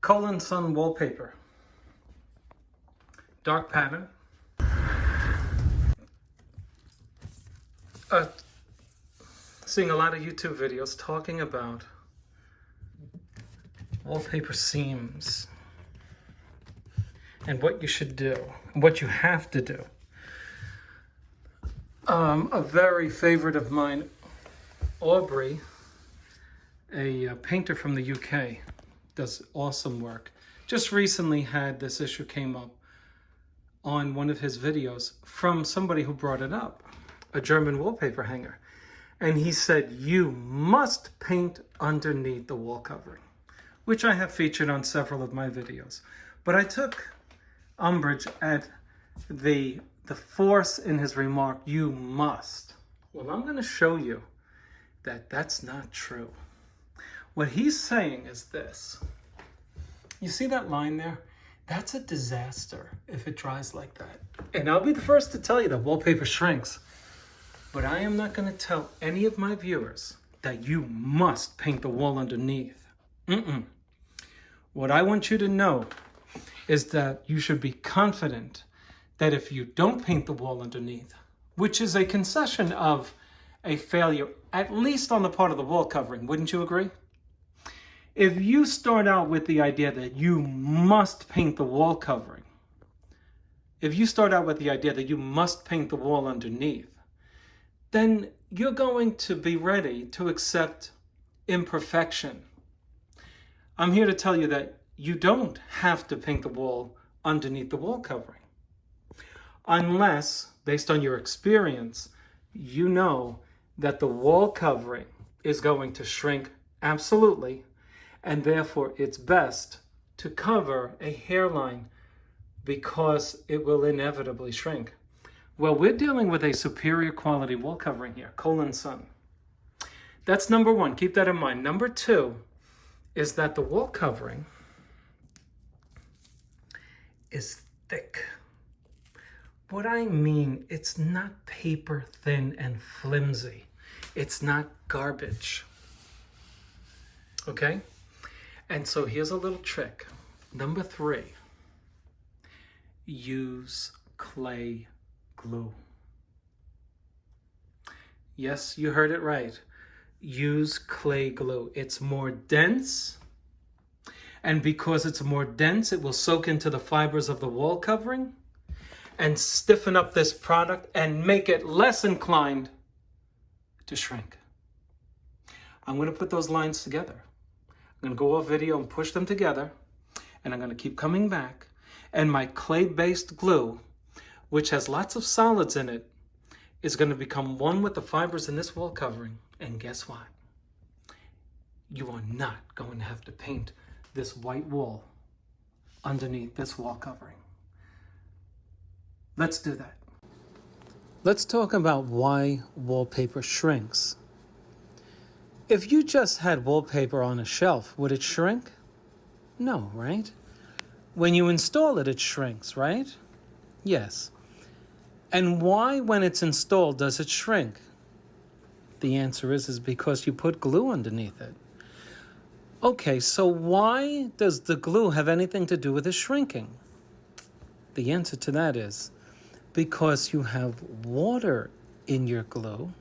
Colgan Son Wallpaper. Dark pattern. Seeing a lot of YouTube videos talking about wallpaper seams and what you should do, what you have to do. A very favorite of mine, Aubrey, a painter from the UK, does awesome work. Just recently had this issue came up on one of his videos from somebody who brought it up, a German wallpaper hanger. And he said, you must paint underneath the wall covering, which I have featured on several of my videos. But I took umbrage at the force in his remark, you must. Well, I'm going to show you that that's not true. What he's saying is this. You see that line there? That's a disaster if it dries like that. And I'll be the first to tell you that wallpaper shrinks. But I am not going to tell any of my viewers that you must paint the wall underneath. What I want you to know is that you should be confident that if you don't paint the wall underneath, which is a concession of a failure, at least on the part of the wall covering, wouldn't you agree? If you start out with the idea that you must paint the wall covering, if you start out with the idea that you must paint the wall underneath, then you're going to be ready to accept imperfection. I'm here to tell you that you don't have to paint the wall underneath the wall covering. Unless, based on your experience, you know that the wall covering is going to shrink absolutely, and therefore it's best to cover a hairline because it will inevitably shrink. Well, we're dealing with a superior quality wall covering here, Colgan Son. That's number one. Keep that in mind. Number two is that the wall covering is thick. What I mean, it's not paper thin and flimsy. It's not garbage. Okay? And so here's a little trick. Number three, use clay glue. Yes, you heard it right. Use clay glue. It's more dense, and because it's more dense, it will soak into the fibers of the wall covering and stiffen up this product and make it less inclined to shrink. I'm going to put those lines together. I'm going to go off video and push them together, and I'm going to keep coming back, and my clay-based glue, which has lots of solids in it, is going to become one with the fibers in this wall covering. And guess what? You are not going to have to paint this white wall underneath this wall covering. Let's do that. Let's talk about why wallpaper shrinks. If you just had wallpaper on a shelf, would it shrink? No, right? When you install it, it shrinks, right? Yes. And why, when it's installed, does it shrink? The answer is because you put glue underneath it. Okay, so why does the glue have anything to do with the shrinking? The answer to that is because you have water in your glue,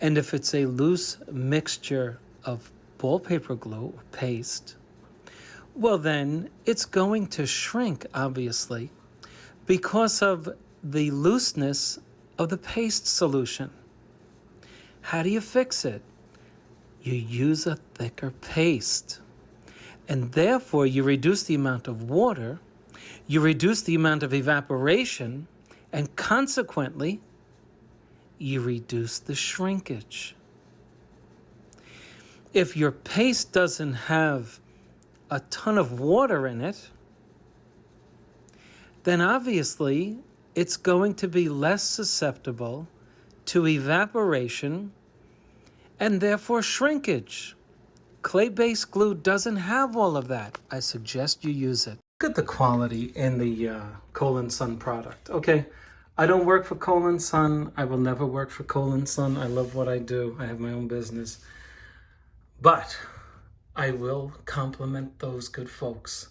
and if it's a loose mixture of wallpaper glue, paste, well then it's going to shrink, obviously, because of the looseness of the paste solution. How do you fix it? You use a thicker paste. And therefore, you reduce the amount of water, you reduce the amount of evaporation, and consequently, you reduce the shrinkage. If your paste doesn't have a ton of water in it, then obviously it's going to be less susceptible to evaporation and therefore shrinkage. Clay-based glue doesn't have all of that. I suggest you use it. Look at the quality in the Colgan Son product. Okay, I don't work for Colgan Son. I will never work for Colgan Son. I love what I do. I have my own business. But I will compliment those good folks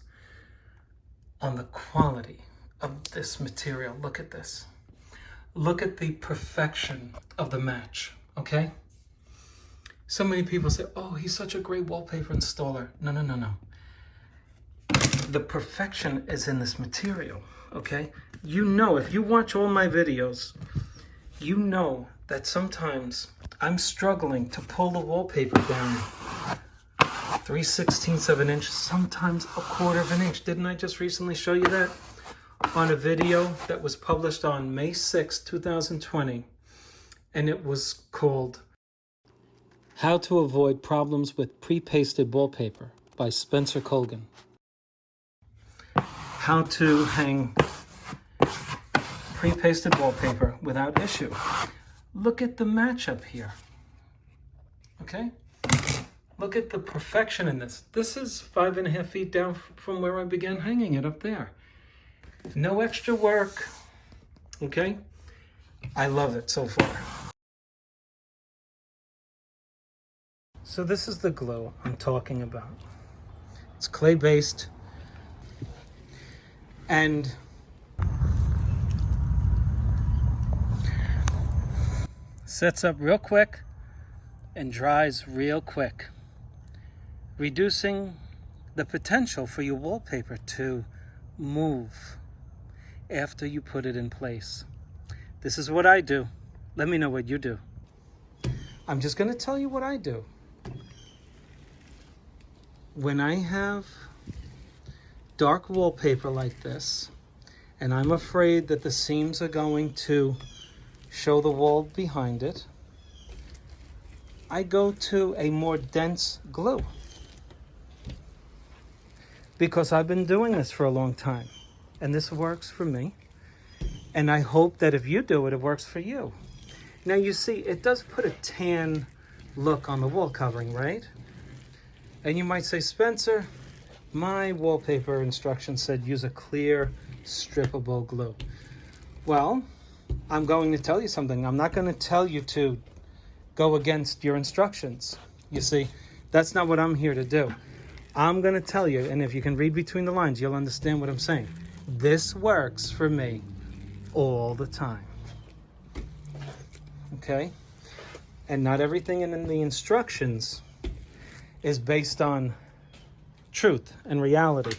on the quality of this material. Look at this. Look at the perfection of the match, okay? So many people say, oh, he's such a great wallpaper installer. No, no, no, no. The perfection is in this material, okay? You know, if you watch all my videos, you know that sometimes I'm struggling to pull the wallpaper down 3/16 of an inch, sometimes 1/4 of an inch. Didn't I just recently show you that on a video that was published on May 6, 2020, and it was called How to Avoid Problems with Pre-Pasted Wallpaper by Spencer Colgan. How to hang pre-pasted wallpaper without issue. Look at the matchup here, okay? Look at the perfection in this. This is 5.5 feet down from where I began hanging it up there. No extra work, okay? I love it so far. So this is the glue I'm talking about. It's clay-based and sets up real quick and dries real quick, reducing the potential for your wallpaper to move after you put it in place. This is what I do. Let me know what you do. I'm just going to tell you what I do. When I have dark wallpaper like this, and I'm afraid that the seams are going to show the wall behind it, I go to a more dense glue. Because I've been doing this for a long time, and this works for me. And I hope that if you do it, it works for you. Now you see, it does put a tan look on the wall covering, right? And you might say, Spencer, my wallpaper instructions said use a clear, strippable glue. Well, I'm going to tell you something. I'm not going to tell you to go against your instructions. You see, that's not what I'm here to do. I'm going to tell you, and if you can read between the lines, you'll understand what I'm saying. This works for me all the time. Okay? And not everything in the instructions is based on truth and reality.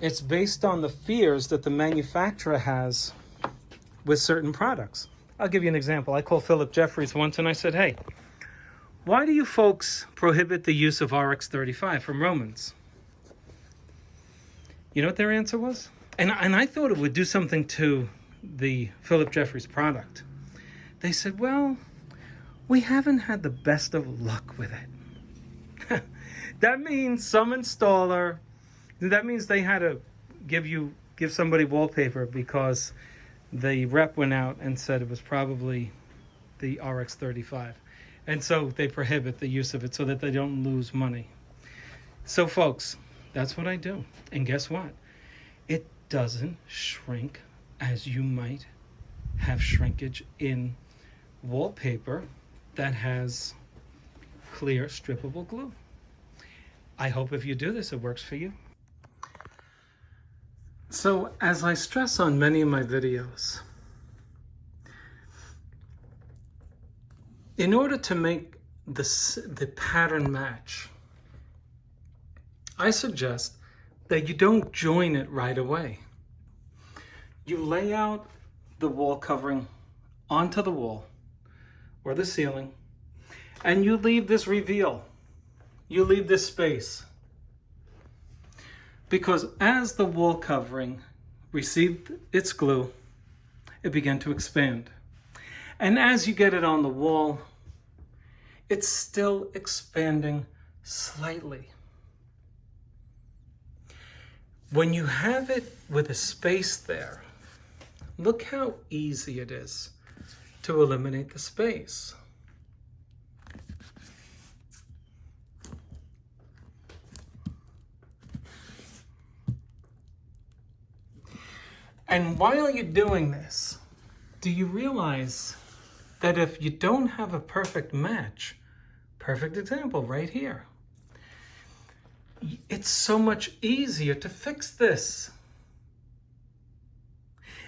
It's based on the fears that the manufacturer has with certain products. I'll give you an example. I called Philip Jeffries once and I said, hey, why do you folks prohibit the use of RX-35 from Romans? You know what their answer was? And I thought it would do something to the Philip Jeffries product. They said, well, we haven't had the best of luck with it. That means some installer, that means they had to give somebody wallpaper because the rep went out and said it was probably the RX-35. And so they prohibit the use of it so that they don't lose money. So folks, that's what I do. And guess what? It doesn't shrink as you might have shrinkage in wallpaper that has clear strippable glue. I hope if you do this, it works for you. So as I stress on many of my videos, in order to make the pattern match, I suggest that you don't join it right away. You lay out the wall covering onto the wall or the ceiling, and you leave this reveal. You leave this space. Because as the wall covering received its glue, it began to expand. And as you get it on the wall, it's still expanding slightly. When you have it with a space there, look how easy it is to eliminate the space. And while you're doing this, do you realize that if you don't have a perfect match, perfect example right here, it's so much easier to fix this.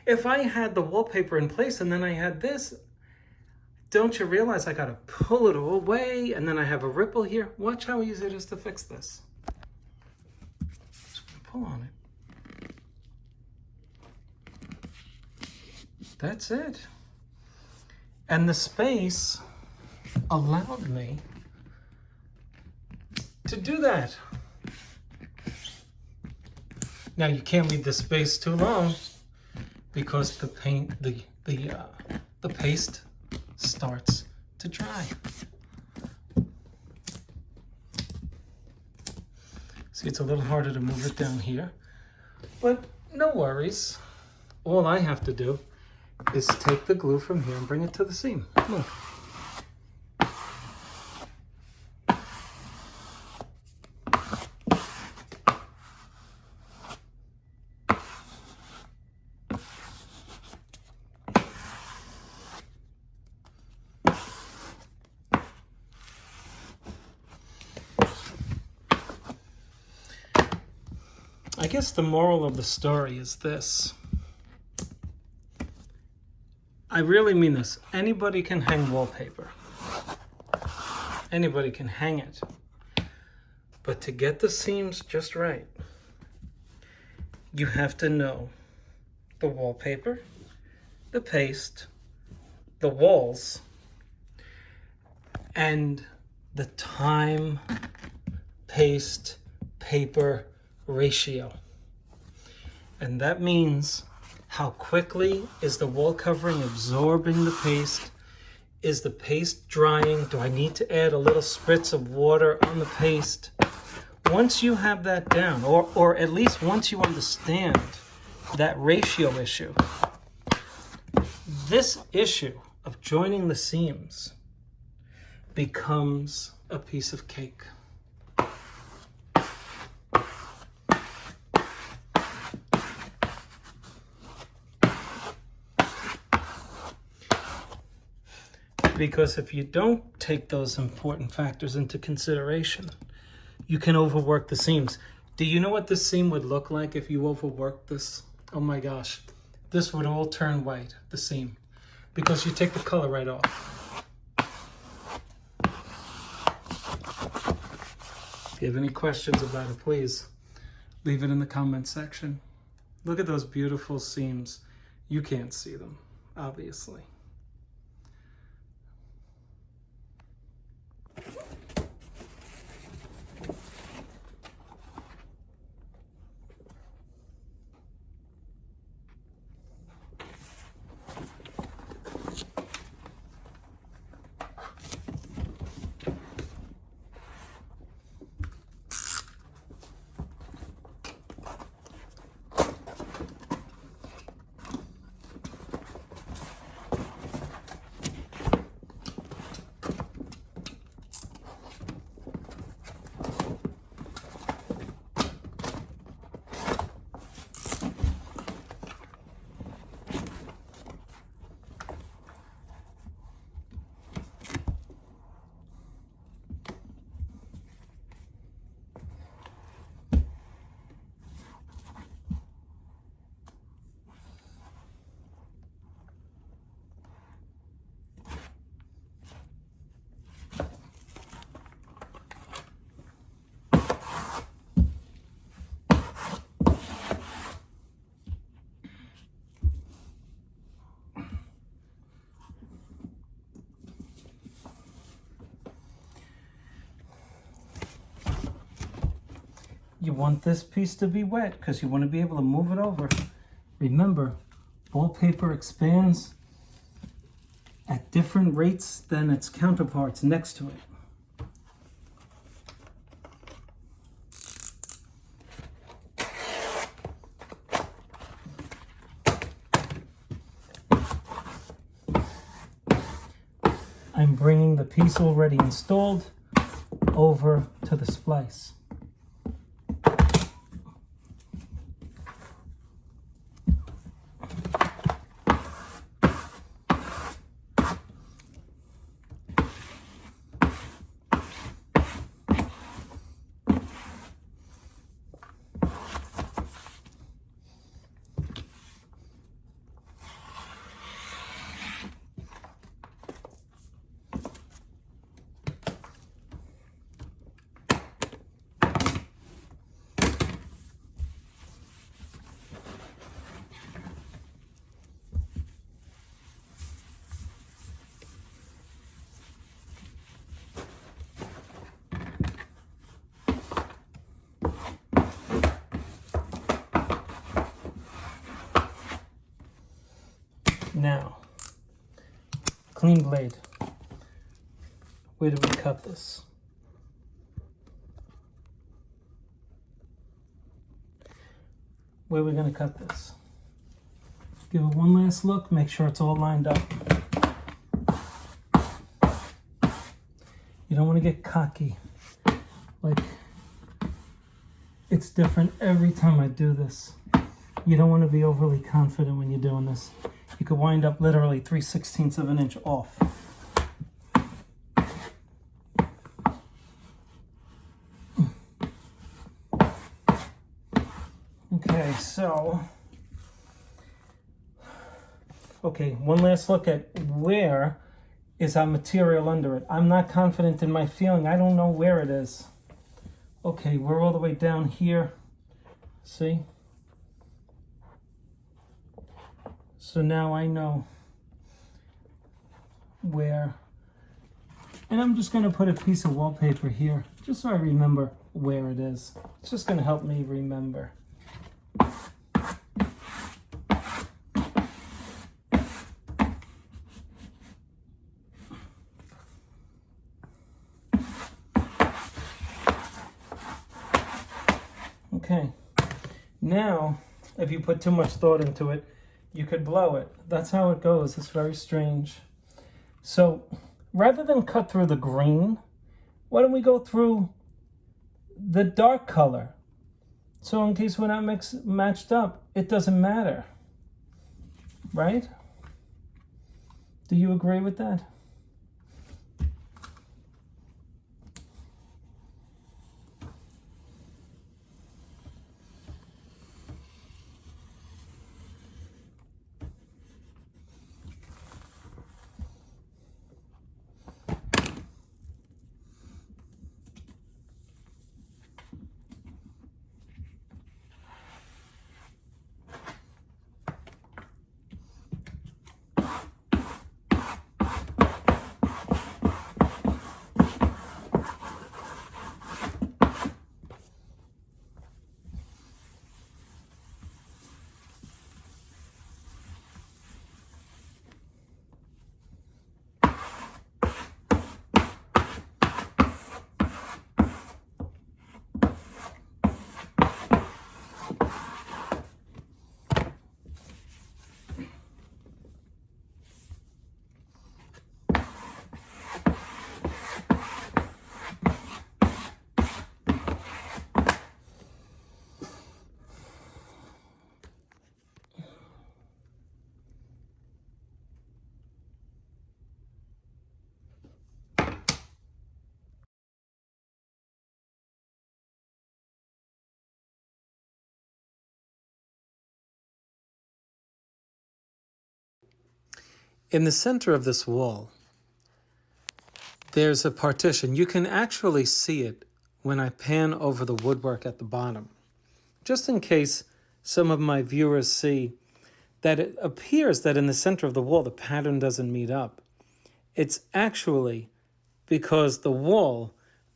If I had the wallpaper in place and then I had this, don't you realize I gotta pull it away and then I have a ripple here? Watch how easy it is to fix this. Just pull on it. That's it. And the space allowed me to do that. Now you can't leave this space too long because the paste starts to dry. See, it's a little harder to move it down here, but no worries. All I have to do is take the glue from here and bring it to the seam. Look. I guess the moral of the story is this. I really mean this. Anybody can hang wallpaper. Anybody can hang it. But to get the seams just right, you have to know the wallpaper, the paste, the walls, and the time, paste, paper ratio. And that means how quickly is the wall covering absorbing the paste? Is the paste drying? Do I need to add a little spritz of water on the paste? Once you have that down, or at least once you understand that ratio issue, this issue of joining the seams becomes a piece of cake. Because if you don't take those important factors into consideration, you can overwork the seams. Do you know what this seam would look like if you overworked this? Oh my gosh, this would all turn white, the seam, because you take the color right off. If you have any questions about it, please leave it in the comment section. Look at those beautiful seams. You can't see them, obviously. You want this piece to be wet because you want to be able to move it over. Remember, wallpaper expands at different rates than its counterparts next to it. I'm bringing the piece already installed over to the splice. clean blade. Where do we cut this? Where are we going to cut this? Give it one last look, make sure it's all lined up. You don't want to get cocky. Like, it's different every time I do this. You don't want to be overly confident when you're doing this. You could wind up literally 3/16 of an inch off. Okay, so, one last look at where is our material under it. I'm not confident in my feeling. I don't know where it is. Okay, we're all the way down here. See? So now I know where. And I'm just going to put a piece of wallpaper here, just so I remember where it is. It's just going to help me remember. Okay, now if you put too much thought into it, you could blow it. That's how it goes. It's very strange. So rather than cut through the green, why don't we go through the dark color? So in case we're not matched up, it doesn't matter, right? Do you agree with that? In the center of this wall, there's a partition. You can actually see it when I pan over the woodwork at the bottom. Just in case some of my viewers see that it appears that in the center of the wall the pattern doesn't meet up. It's actually because the wall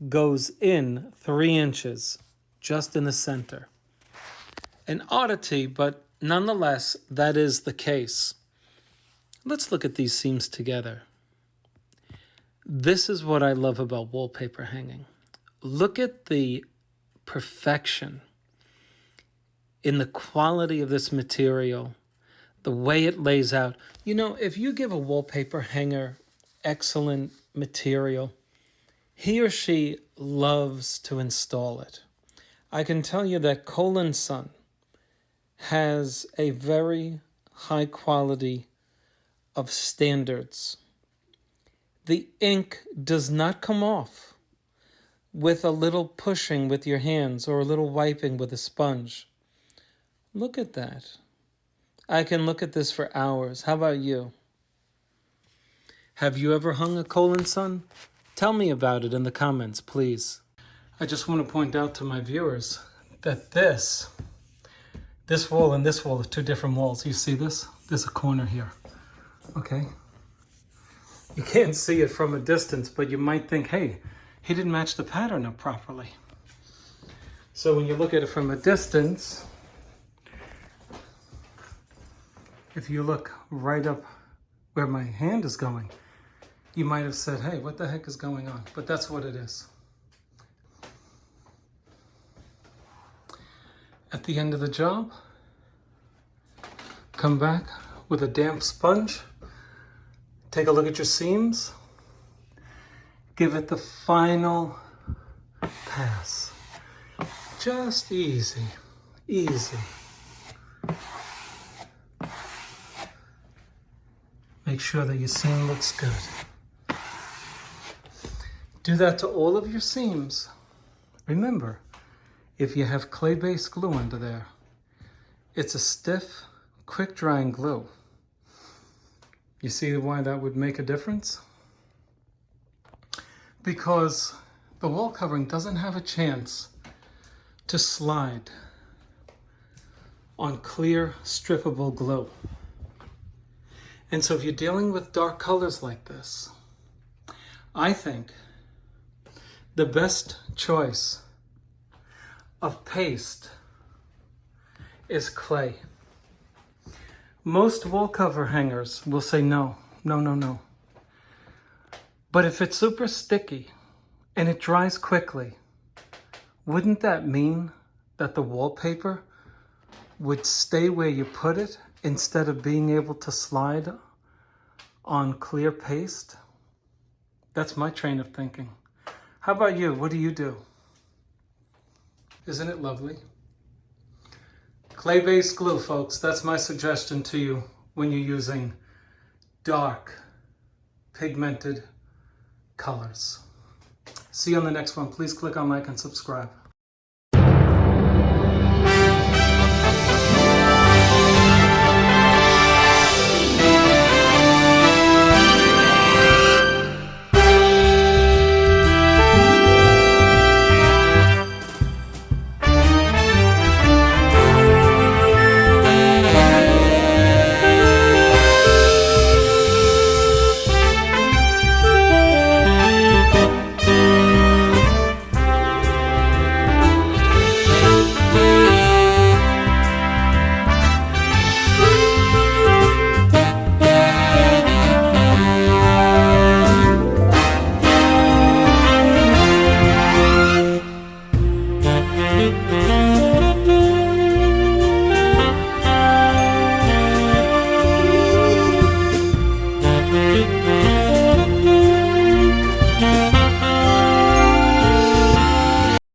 goes in 3 inches just in the center. An oddity, but nonetheless, that is the case. Let's look at these seams together. This is what I love about wallpaper hanging. Look at the perfection in the quality of this material, the way it lays out. You know, if you give a wallpaper hanger excellent material, he or she loves to install it. I can tell you that Colgan Son has a very high quality of standards. The ink does not come off with a little pushing with your hands or a little wiping with a sponge. Look at that. I can look at this for hours. How about you? Have you ever hung a Colgan Son? Tell me about it in the comments, please. I just want to point out to my viewers that this wall and this wall are 2 different walls. You see this? There's a corner here. Okay? You can't see it from a distance, but you might think, hey, he didn't match the pattern up properly. So when you look at it from a distance, if you look right up where my hand is going, you might have said, hey, what the heck is going on? But that's what it is. At the end of the job, come back with a damp sponge, take a look at your seams, give it the final pass. Just easy, easy. Make sure that your seam looks good. Do that to all of your seams. Remember, if you have clay-based glue under there, it's a stiff, quick-drying glue. You see why that would make a difference? Because the wall covering doesn't have a chance to slide on clear, strippable glue. And so if you're dealing with dark colors like this, I think the best choice of paste is clay. Most wall cover hangers will say no, no, no, no. But if it's super sticky and it dries quickly, wouldn't that mean that the wallpaper would stay where you put it instead of being able to slide on clear paste? That's my train of thinking. How about you? What do you do? Isn't it lovely? Clay-based glue, folks. That's my suggestion to you when you're using dark, pigmented colors. See you on the next one. Please click on like and subscribe.